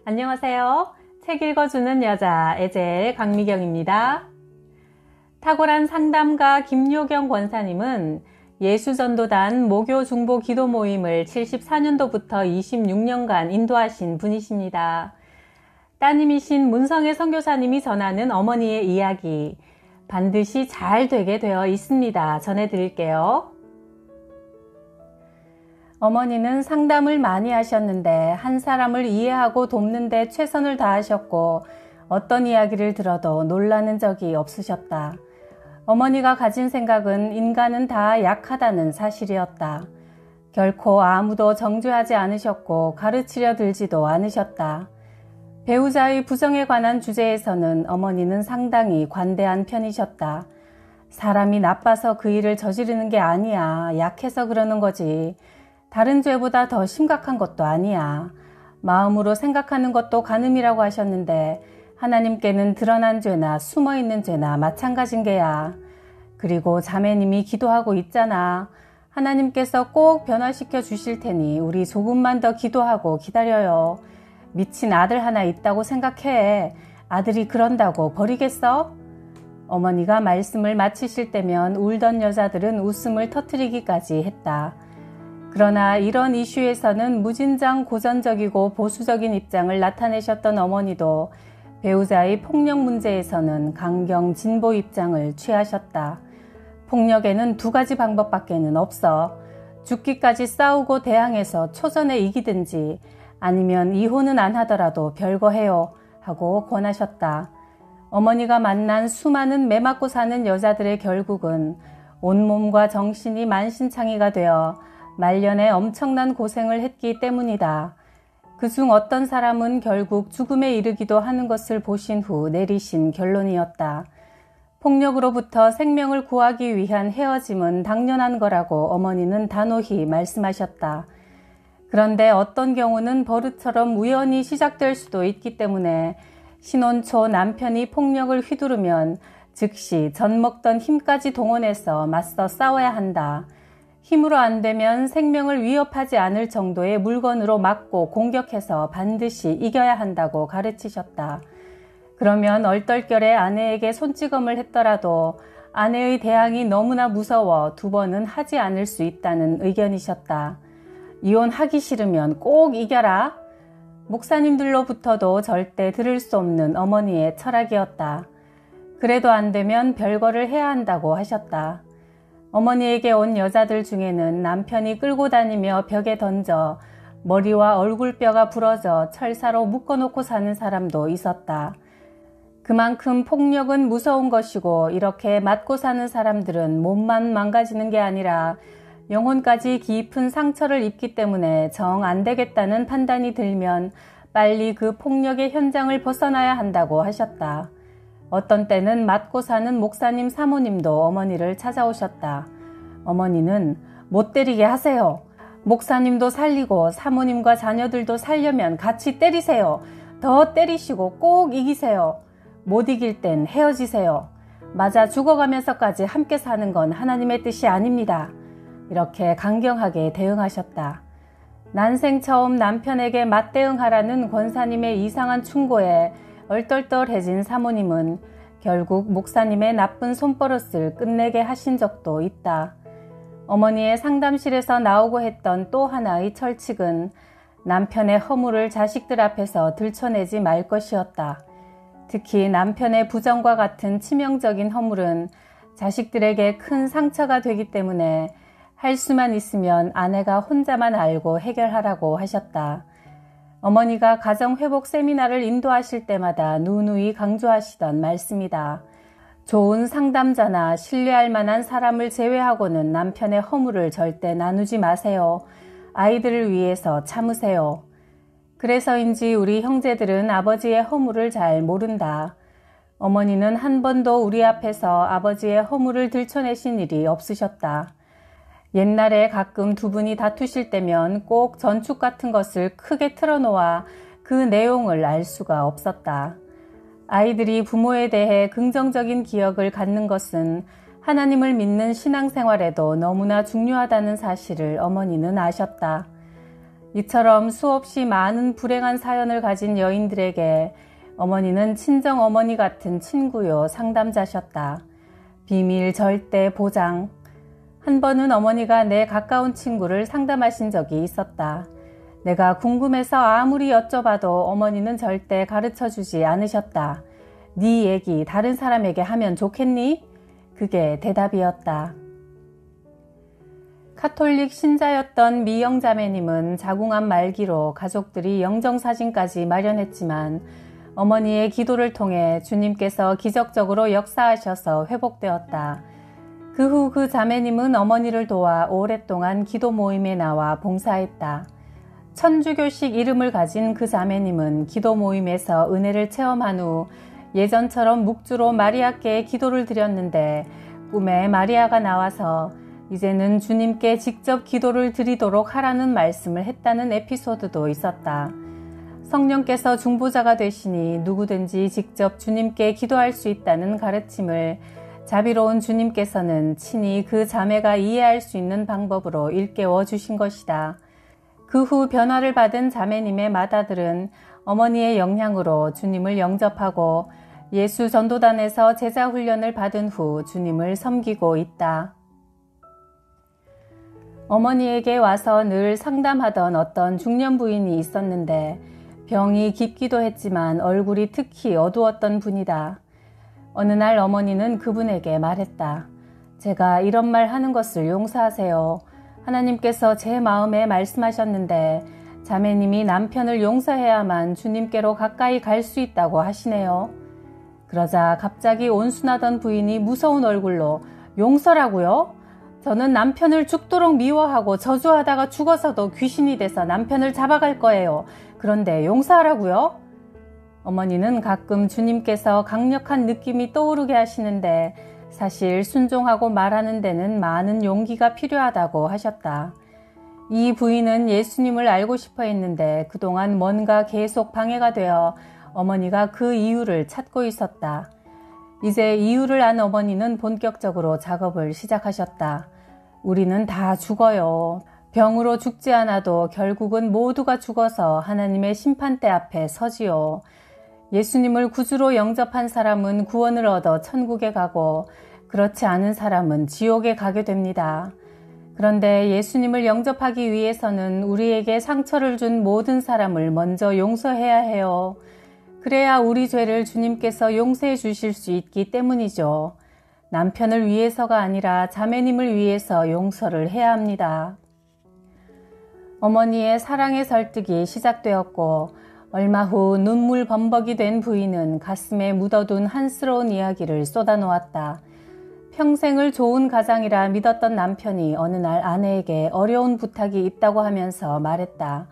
안녕하세요. 책 읽어주는 여자 에젤 강미경입니다. 탁월한 상담가 김요경 권사님은 예수전도단 모교 중보 기도 모임을 74년도부터 26년간 인도하신 분이십니다. 따님이신 문성애 선교사님이 전하는 어머니의 이야기, 반드시 잘 되게 되어 있습니다. 전해드릴게요. 어머니는 상담을 많이 하셨는데 한 사람을 이해하고 돕는 데 최선을 다하셨고 어떤 이야기를 들어도 놀라는 적이 없으셨다. 어머니가 가진 생각은 인간은 다 약하다는 사실이었다. 결코 아무도 정죄하지 않으셨고 가르치려 들지도 않으셨다. 배우자의 부정에 관한 주제에서는 어머니는 상당히 관대한 편이셨다. 사람이 나빠서 그 일을 저지르는 게 아니야. 약해서 그러는 거지. 다른 죄보다 더 심각한 것도 아니야. 마음으로 생각하는 것도 간음이라고 하셨는데 하나님께는 드러난 죄나 숨어있는 죄나 마찬가지인 게야. 그리고 자매님이 기도하고 있잖아. 하나님께서 꼭 변화시켜 주실 테니 우리 조금만 더 기도하고 기다려요. 미친 아들 하나 있다고 생각해. 아들이 그런다고 버리겠어? 어머니가 말씀을 마치실 때면 울던 여자들은 웃음을 터뜨리기까지 했다. 그러나 이런 이슈에서는 무진장 고전적이고 보수적인 입장을 나타내셨던 어머니도 배우자의 폭력 문제에서는 강경 진보 입장을 취하셨다. 폭력에는 두 가지 방법밖에는 없어. 죽기까지 싸우고 대항해서 초전에 이기든지 아니면 이혼은 안 하더라도 별거 해요 하고 권하셨다. 어머니가 만난 수많은 매 맞고 사는 여자들의 결국은 온몸과 정신이 만신창이가 되어 말년에 엄청난 고생을 했기 때문이다. 그중 어떤 사람은 결국 죽음에 이르기도 하는 것을 보신 후 내리신 결론이었다. 폭력으로부터 생명을 구하기 위한 헤어짐은 당연한 거라고 어머니는 단호히 말씀하셨다. 그런데 어떤 경우는 버릇처럼 우연히 시작될 수도 있기 때문에 신혼 초 남편이 폭력을 휘두르면 즉시 젖 먹던 힘까지 동원해서 맞서 싸워야 한다. 힘으로 안 되면 생명을 위협하지 않을 정도의 물건으로 맞고 공격해서 반드시 이겨야 한다고 가르치셨다. 그러면 얼떨결에 아내에게 손찌검을 했더라도 아내의 대항이 너무나 무서워 두 번은 하지 않을 수 있다는 의견이셨다. 이혼하기 싫으면 꼭 이겨라. 목사님들로부터도 절대 들을 수 없는 어머니의 철학이었다. 그래도 안 되면 별거를 해야 한다고 하셨다. 어머니에게 온 여자들 중에는 남편이 끌고 다니며 벽에 던져 머리와 얼굴뼈가 부러져 철사로 묶어놓고 사는 사람도 있었다. 그만큼 폭력은 무서운 것이고 이렇게 맞고 사는 사람들은 몸만 망가지는 게 아니라 영혼까지 깊은 상처를 입기 때문에 정 안 되겠다는 판단이 들면 빨리 그 폭력의 현장을 벗어나야 한다고 하셨다. 어떤 때는 맞고 사는 목사님 사모님도 어머니를 찾아오셨다. 어머니는 못 때리게 하세요. 목사님도 살리고 사모님과 자녀들도 살려면 같이 때리세요. 더 때리시고 꼭 이기세요. 못 이길 땐 헤어지세요. 맞아 죽어가면서까지 함께 사는 건 하나님의 뜻이 아닙니다. 이렇게 강경하게 대응하셨다. 난생 처음 남편에게 맞대응하라는 권사님의 이상한 충고에 얼떨떨해진 사모님은 결국 목사님의 나쁜 손버릇을 끝내게 하신 적도 있다. 어머니의 상담실에서 나오고 했던 또 하나의 철칙은 남편의 허물을 자식들 앞에서 들춰내지 말 것이었다. 특히 남편의 부정과 같은 치명적인 허물은 자식들에게 큰 상처가 되기 때문에 할 수만 있으면 아내가 혼자만 알고 해결하라고 하셨다. 어머니가 가정회복 세미나를 인도하실 때마다 누누이 강조하시던 말씀이다. 좋은 상담자나 신뢰할 만한 사람을 제외하고는 남편의 허물을 절대 나누지 마세요. 아이들을 위해서 참으세요. 그래서인지 우리 형제들은 아버지의 허물을 잘 모른다. 어머니는 한 번도 우리 앞에서 아버지의 허물을 들춰내신 일이 없으셨다. 옛날에 가끔 두 분이 다투실 때면 꼭 전축 같은 것을 크게 틀어놓아 그 내용을 알 수가 없었다. 아이들이 부모에 대해 긍정적인 기억을 갖는 것은 하나님을 믿는 신앙생활에도 너무나 중요하다는 사실을 어머니는 아셨다. 이처럼 수없이 많은 불행한 사연을 가진 여인들에게 어머니는 친정 어머니 같은 친구요 상담자셨다. 비밀, 절대, 보장. 한 번은 어머니가 내 가까운 친구를 상담하신 적이 있었다. 내가 궁금해서 아무리 여쭤봐도 어머니는 절대 가르쳐주지 않으셨다. 네 얘기 다른 사람에게 하면 좋겠니? 그게 대답이었다. 카톨릭 신자였던 미영 자매님은 자궁암 말기로 가족들이 영정사진까지 마련했지만 어머니의 기도를 통해 주님께서 기적적으로 역사하셔서 회복되었다. 그 후 그 자매님은 어머니를 도와 오랫동안 기도 모임에 나와 봉사했다. 천주교식 이름을 가진 그 자매님은 기도 모임에서 은혜를 체험한 후 예전처럼 묵주로 마리아께 기도를 드렸는데 꿈에 마리아가 나와서 이제는 주님께 직접 기도를 드리도록 하라는 말씀을 했다는 에피소드도 있었다. 성령께서 중보자가 되시니 누구든지 직접 주님께 기도할 수 있다는 가르침을 자비로운 주님께서는 친히 그 자매가 이해할 수 있는 방법으로 일깨워 주신 것이다. 그 후 변화를 받은 자매님의 맏아들은 어머니의 영향으로 주님을 영접하고 예수 전도단에서 제자 훈련을 받은 후 주님을 섬기고 있다. 어머니에게 와서 늘 상담하던 어떤 중년 부인이 있었는데 병이 깊기도 했지만 얼굴이 특히 어두웠던 분이다. 어느 날 어머니는 그분에게 말했다. 제가 이런 말 하는 것을 용서하세요. 하나님께서 제 마음에 말씀하셨는데 자매님이 남편을 용서해야만 주님께로 가까이 갈 수 있다고 하시네요. 그러자 갑자기 온순하던 부인이 무서운 얼굴로 용서라고요? 저는 남편을 죽도록 미워하고 저주하다가 죽어서도 귀신이 돼서 남편을 잡아갈 거예요. 그런데 용서하라고요? 어머니는 가끔 주님께서 강력한 느낌이 떠오르게 하시는데 사실 순종하고 말하는 데는 많은 용기가 필요하다고 하셨다. 이 부인은 예수님을 알고 싶어 했는데 그동안 뭔가 계속 방해가 되어 어머니가 그 이유를 찾고 있었다. 이제 이유를 안 어머니는 본격적으로 작업을 시작하셨다. 우리는 다 죽어요. 병으로 죽지 않아도 결국은 모두가 죽어서 하나님의 심판대 앞에 서지요. 예수님을 구주로 영접한 사람은 구원을 얻어 천국에 가고 그렇지 않은 사람은 지옥에 가게 됩니다. 그런데 예수님을 영접하기 위해서는 우리에게 상처를 준 모든 사람을 먼저 용서해야 해요. 그래야 우리 죄를 주님께서 용서해 주실 수 있기 때문이죠. 남편을 위해서가 아니라 자매님을 위해서 용서를 해야 합니다. 어머니의 사랑의 설득이 시작되었고 얼마 후 눈물 범벅이 된 부인은 가슴에 묻어둔 한스러운 이야기를 쏟아놓았다. 평생을 좋은 가장이라 믿었던 남편이 어느 날 아내에게 어려운 부탁이 있다고 하면서 말했다.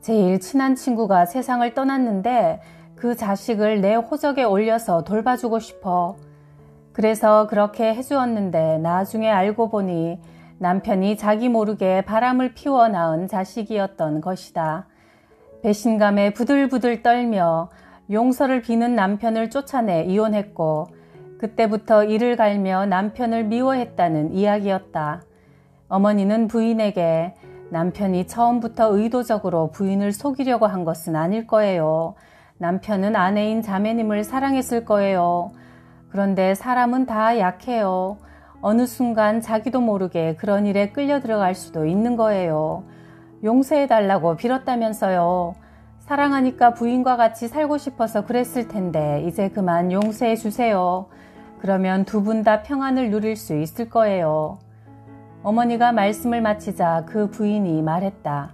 제일 친한 친구가 세상을 떠났는데 그 자식을 내 호적에 올려서 돌봐주고 싶어. 그래서 그렇게 해주었는데 나중에 알고 보니 남편이 자기 모르게 바람을 피워 낳은 자식이었던 것이다. 배신감에 부들부들 떨며 용서를 비는 남편을 쫓아내 이혼했고 그때부터 이를 갈며 남편을 미워했다는 이야기였다. 어머니는 부인에게 남편이 처음부터 의도적으로 부인을 속이려고 한 것은 아닐 거예요. 남편은 아내인 자매님을 사랑했을 거예요. 그런데 사람은 다 약해요. 어느 순간 자기도 모르게 그런 일에 끌려 들어갈 수도 있는 거예요. 용서해달라고 빌었다면서요. 사랑하니까 부인과 같이 살고 싶어서 그랬을 텐데 이제 그만 용서해 주세요. 그러면 두 분 다 평안을 누릴 수 있을 거예요. 어머니가 말씀을 마치자 그 부인이 말했다.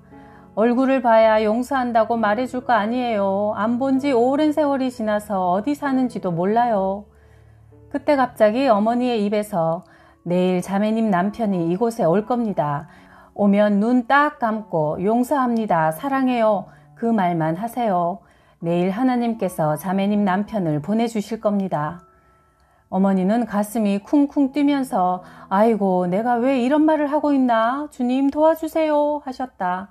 얼굴을 봐야 용서한다고 말해줄 거 아니에요. 안 본 지 오랜 세월이 지나서 어디 사는지도 몰라요. 그때 갑자기 어머니의 입에서 내일 자매님 남편이 이곳에 올 겁니다. 오면 눈 딱 감고 용서합니다. 사랑해요. 그 말만 하세요. 내일 하나님께서 자매님 남편을 보내주실 겁니다. 어머니는 가슴이 쿵쿵 뛰면서 아이고 내가 왜 이런 말을 하고 있나? 주님 도와주세요 하셨다.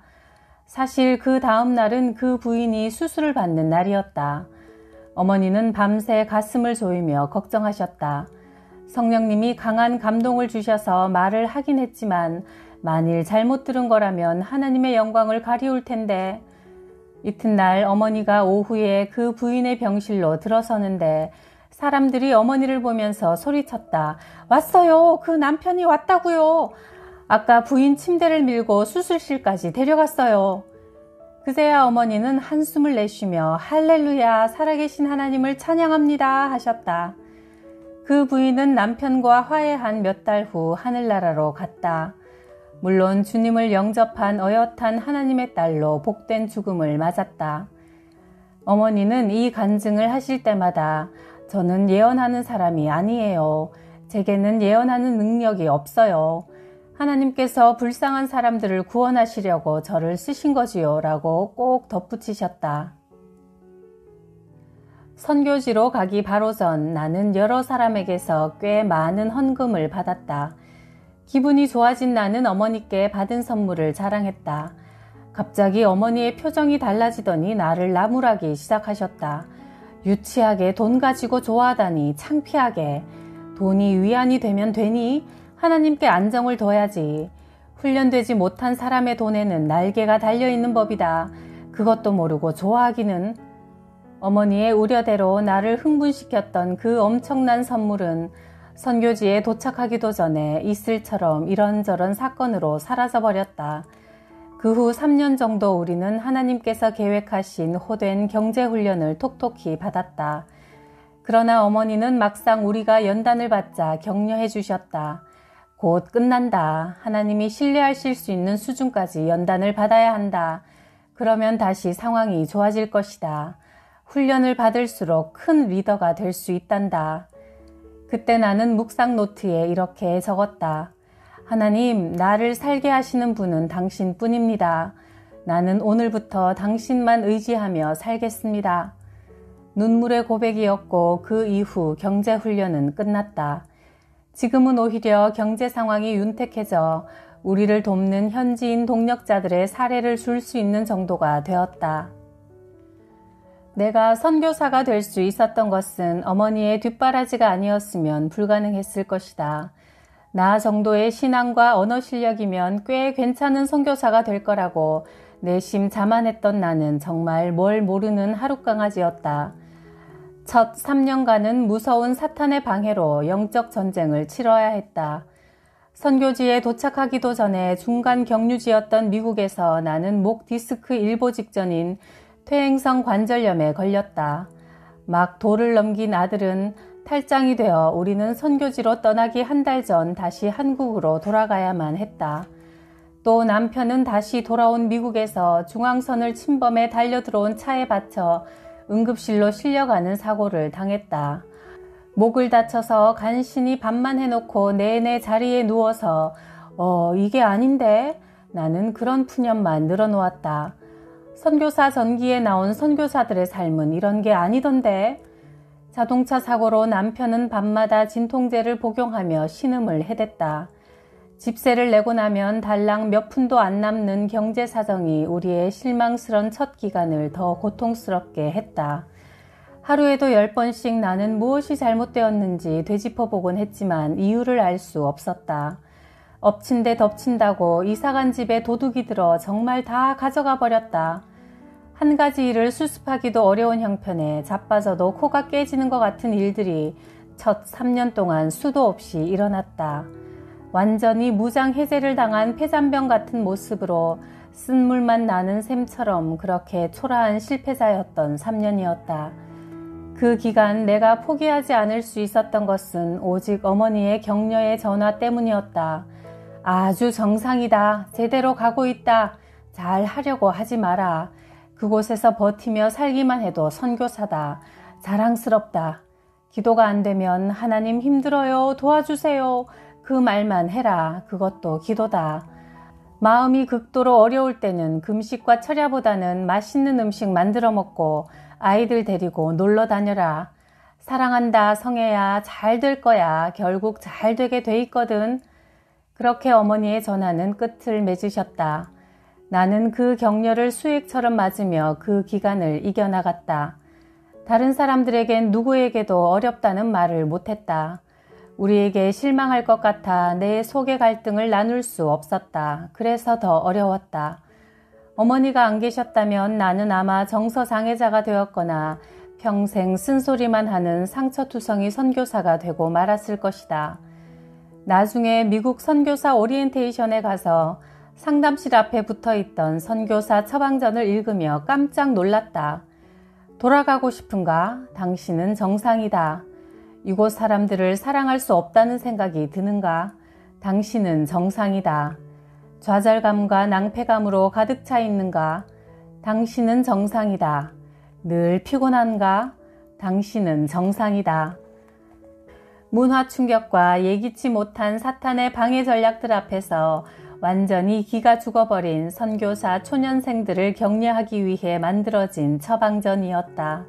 사실 그 다음 날은 그 부인이 수술을 받는 날이었다. 어머니는 밤새 가슴을 조이며 걱정하셨다. 성령님이 강한 감동을 주셔서 말을 하긴 했지만 만일 잘못 들은 거라면 하나님의 영광을 가리울 텐데. 이튿날 어머니가 오후에 그 부인의 병실로 들어서는데 사람들이 어머니를 보면서 소리쳤다. 왔어요. 그 남편이 왔다고요. 아까 부인 침대를 밀고 수술실까지 데려갔어요. 그제야 어머니는 한숨을 내쉬며 할렐루야 살아계신 하나님을 찬양합니다 하셨다. 그 부인은 남편과 화해한 몇 달 후 하늘나라로 갔다. 물론 주님을 영접한 어엿한 하나님의 딸로 복된 죽음을 맞았다. 어머니는 이 간증을 하실 때마다 저는 예언하는 사람이 아니에요. 제게는 예언하는 능력이 없어요. 하나님께서 불쌍한 사람들을 구원하시려고 저를 쓰신 거지요 라고 꼭 덧붙이셨다. 선교지로 가기 바로 전 나는 여러 사람에게서 꽤 많은 헌금을 받았다. 기분이 좋아진 나는 어머니께 받은 선물을 자랑했다. 갑자기 어머니의 표정이 달라지더니 나를 나무라기 시작하셨다. 유치하게 돈 가지고 좋아하다니 창피하게. 돈이 위안이 되면 되니 하나님께 안정을 둬야지. 훈련되지 못한 사람의 돈에는 날개가 달려있는 법이다. 그것도 모르고 좋아하기는. 어머니의 우려대로 나를 흥분시켰던 그 엄청난 선물은 선교지에 도착하기도 전에 이슬처럼 이런저런 사건으로 사라져버렸다. 그 후 3년 정도 우리는 하나님께서 계획하신 호된 경제훈련을 톡톡히 받았다. 그러나 어머니는 막상 우리가 연단을 받자 격려해 주셨다. 곧 끝난다. 하나님이 신뢰하실 수 있는 수준까지 연단을 받아야 한다. 그러면 다시 상황이 좋아질 것이다. 훈련을 받을수록 큰 리더가 될 수 있단다. 그때 나는 묵상 노트에 이렇게 적었다. 하나님, 나를 살게 하시는 분은 당신뿐입니다. 나는 오늘부터 당신만 의지하며 살겠습니다. 눈물의 고백이었고 그 이후 경제훈련은 끝났다. 지금은 오히려 경제 상황이 윤택해져 우리를 돕는 현지인 동력자들의 사례를 줄 수 있는 정도가 되었다. 내가 선교사가 될 수 있었던 것은 어머니의 뒷바라지가 아니었으면 불가능했을 것이다. 나 정도의 신앙과 언어 실력이면 꽤 괜찮은 선교사가 될 거라고 내심 자만했던 나는 정말 뭘 모르는 하룻강아지였다. 첫 3년간은 무서운 사탄의 방해로 영적 전쟁을 치러야 했다. 선교지에 도착하기도 전에 중간 격류지였던 미국에서 나는 목 디스크 일보 직전인 퇴행성 관절염에 걸렸다. 막 도를 넘긴 아들은 탈장이 되어 우리는 선교지로 떠나기 한 달 전 다시 한국으로 돌아가야만 했다. 또 남편은 다시 돌아온 미국에서 중앙선을 침범해 달려들어온 차에 받쳐 응급실로 실려가는 사고를 당했다. 목을 다쳐서 간신히 밥만 해놓고 내내 자리에 누워서 이게 아닌데? 나는 그런 푸념만 늘어놓았다. 선교사 전기에 나온 선교사들의 삶은 이런 게 아니던데. 자동차 사고로 남편은 밤마다 진통제를 복용하며 신음을 해댔다. 집세를 내고 나면 달랑 몇 푼도 안 남는 경제 사정이 우리의 실망스런 첫 기간을 더 고통스럽게 했다. 하루에도 10번씩 나는 무엇이 잘못되었는지 되짚어보곤 했지만 이유를 알 수 없었다. 엎친 데 덮친다고 이사간 집에 도둑이 들어 정말 다 가져가 버렸다. 한 가지 일을 수습하기도 어려운 형편에 자빠져도 코가 깨지는 것 같은 일들이 첫 3년 동안 수도 없이 일어났다. 완전히 무장 해제를 당한 폐잔병 같은 모습으로 쓴물만 나는 샘처럼 그렇게 초라한 실패자였던 3년이었다. 그 기간 내가 포기하지 않을 수 있었던 것은 오직 어머니의 격려의 전화 때문이었다. 아주 정상이다. 제대로 가고 있다. 잘 하려고 하지 마라. 그곳에서 버티며 살기만 해도 선교사다. 자랑스럽다. 기도가 안 되면 하나님 힘들어요. 도와주세요. 그 말만 해라. 그것도 기도다. 마음이 극도로 어려울 때는 금식과 철야보다는 맛있는 음식 만들어 먹고 아이들 데리고 놀러 다녀라. 사랑한다 성애야. 잘 될 거야. 결국 잘 되게 돼 있거든. 그렇게 어머니의 전화는 끝을 맺으셨다. 나는 그 격려를 수액처럼 맞으며 그 기간을 이겨나갔다. 다른 사람들에겐 누구에게도 어렵다는 말을 못했다. 우리에게 실망할 것 같아 내 속의 갈등을 나눌 수 없었다. 그래서 더 어려웠다. 어머니가 안 계셨다면 나는 아마 정서장애자가 되었거나 평생 쓴소리만 하는 상처투성이 선교사가 되고 말았을 것이다. 나중에 미국 선교사 오리엔테이션에 가서 상담실 앞에 붙어있던 선교사 처방전을 읽으며 깜짝 놀랐다. 돌아가고 싶은가? 당신은 정상이다. 이곳 사람들을 사랑할 수 없다는 생각이 드는가? 당신은 정상이다. 좌절감과 낭패감으로 가득 차 있는가? 당신은 정상이다. 늘 피곤한가? 당신은 정상이다. 문화 충격과 예기치 못한 사탄의 방해 전략들 앞에서 완전히 기가 죽어버린 선교사 초년생들을 격려하기 위해 만들어진 처방전이었다.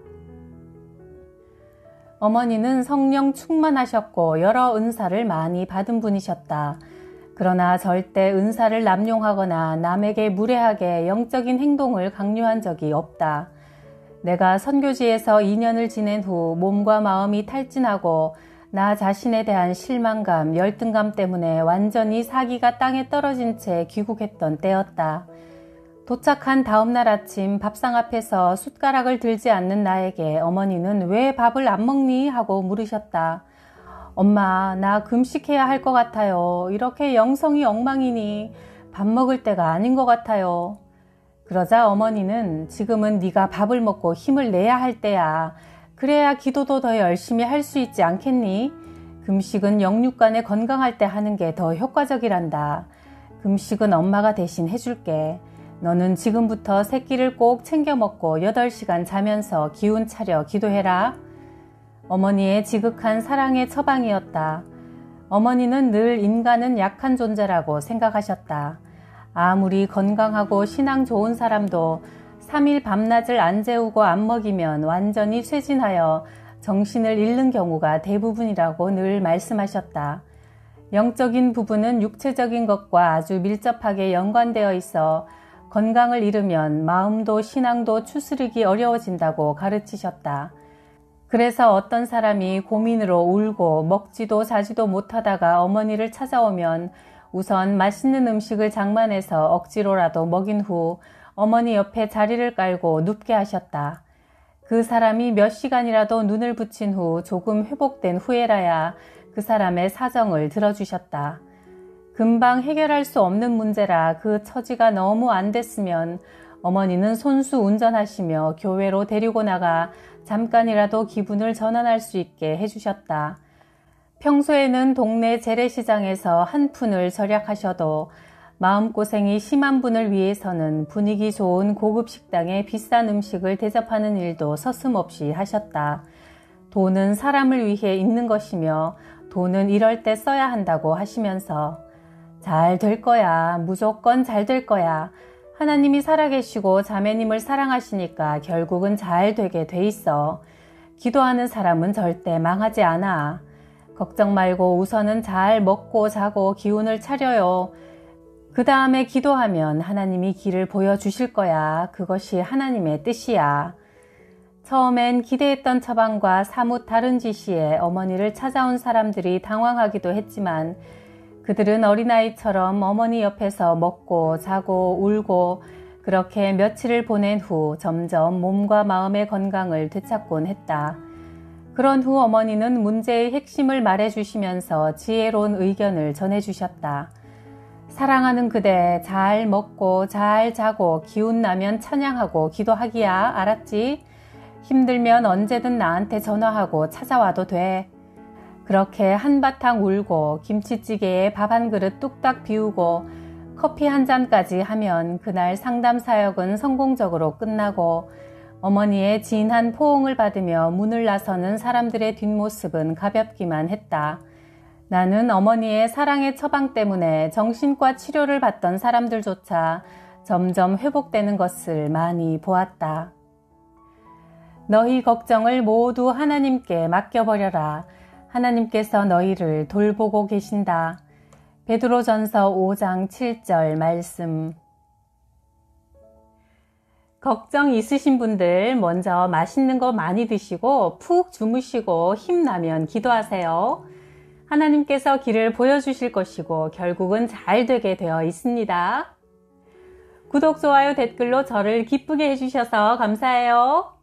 어머니는 성령 충만하셨고 여러 은사를 많이 받은 분이셨다. 그러나 절대 은사를 남용하거나 남에게 무례하게 영적인 행동을 강요한 적이 없다. 내가 선교지에서 2년을 지낸 후 몸과 마음이 탈진하고 나 자신에 대한 실망감, 열등감 때문에 완전히 사기가 땅에 떨어진 채 귀국했던 때였다. 도착한 다음날 아침 밥상 앞에서 숟가락을 들지 않는 나에게 어머니는 왜 밥을 안 먹니? 하고 물으셨다. 엄마, 나 금식해야 할 것 같아요. 이렇게 영성이 엉망이니 밥 먹을 때가 아닌 것 같아요. 그러자 어머니는 지금은 네가 밥을 먹고 힘을 내야 할 때야. 그래야 기도도 더 열심히 할 수 있지 않겠니? 금식은 영육간에 건강할 때 하는 게 더 효과적이란다. 금식은 엄마가 대신 해줄게. 너는 지금부터 세 끼를 꼭 챙겨 먹고 8시간 자면서 기운 차려 기도해라. 어머니의 지극한 사랑의 처방이었다. 어머니는 늘 인간은 약한 존재라고 생각하셨다. 아무리 건강하고 신앙 좋은 사람도 3일 밤낮을 안 재우고 안 먹이면 완전히 쇠진하여 정신을 잃는 경우가 대부분이라고 늘 말씀하셨다. 영적인 부분은 육체적인 것과 아주 밀접하게 연관되어 있어 건강을 잃으면 마음도 신앙도 추스르기 어려워진다고 가르치셨다. 그래서 어떤 사람이 고민으로 울고 먹지도 자지도 못하다가 어머니를 찾아오면 우선 맛있는 음식을 장만해서 억지로라도 먹인 후 어머니 옆에 자리를 깔고 눕게 하셨다. 그 사람이 몇 시간이라도 눈을 붙인 후 조금 회복된 후에라야 그 사람의 사정을 들어주셨다. 금방 해결할 수 없는 문제라 그 처지가 너무 안 됐으면 어머니는 손수 운전하시며 교회로 데리고 나가 잠깐이라도 기분을 전환할 수 있게 해주셨다. 평소에는 동네 재래시장에서 한 푼을 절약하셔도 마음고생이 심한 분을 위해서는 분위기 좋은 고급 식당에 비싼 음식을 대접하는 일도 서슴없이 하셨다. 돈은 사람을 위해 있는 것이며 돈은 이럴 때 써야 한다고 하시면서 잘 될 거야. 무조건 잘 될 거야. 하나님이 살아계시고 자매님을 사랑하시니까 결국은 잘 되게 돼 있어. 기도하는 사람은 절대 망하지 않아. 걱정 말고 우선은 잘 먹고 자고 기운을 차려요. 그 다음에 기도하면 하나님이 길을 보여주실 거야. 그것이 하나님의 뜻이야. 처음엔 기대했던 처방과 사뭇 다른 지시에 어머니를 찾아온 사람들이 당황하기도 했지만 그들은 어린아이처럼 어머니 옆에서 먹고 자고 울고 그렇게 며칠을 보낸 후 점점 몸과 마음의 건강을 되찾곤 했다. 그런 후 어머니는 문제의 핵심을 말해주시면서 지혜로운 의견을 전해주셨다. 사랑하는 그대, 잘 먹고 잘 자고 기운 나면 찬양하고 기도하기야. 알았지? 힘들면 언제든 나한테 전화하고 찾아와도 돼. 그렇게 한바탕 울고 김치찌개에 밥 한 그릇 뚝딱 비우고 커피 한 잔까지 하면 그날 상담 사역은 성공적으로 끝나고 어머니의 진한 포옹을 받으며 문을 나서는 사람들의 뒷모습은 가볍기만 했다. 나는 어머니의 사랑의 처방 때문에 정신과 치료를 받던 사람들조차 점점 회복되는 것을 많이 보았다. 너희 걱정을 모두 하나님께 맡겨버려라. 하나님께서 너희를 돌보고 계신다. 베드로전서 5장 7절 말씀. 걱정 있으신 분들 먼저 맛있는 거 많이 드시고 푹 주무시고 힘나면 기도하세요. 하나님께서 길을 보여주실 것이고 결국은 잘 되게 되어 있습니다. 구독, 좋아요, 댓글로 저를 기쁘게 해주셔서 감사해요.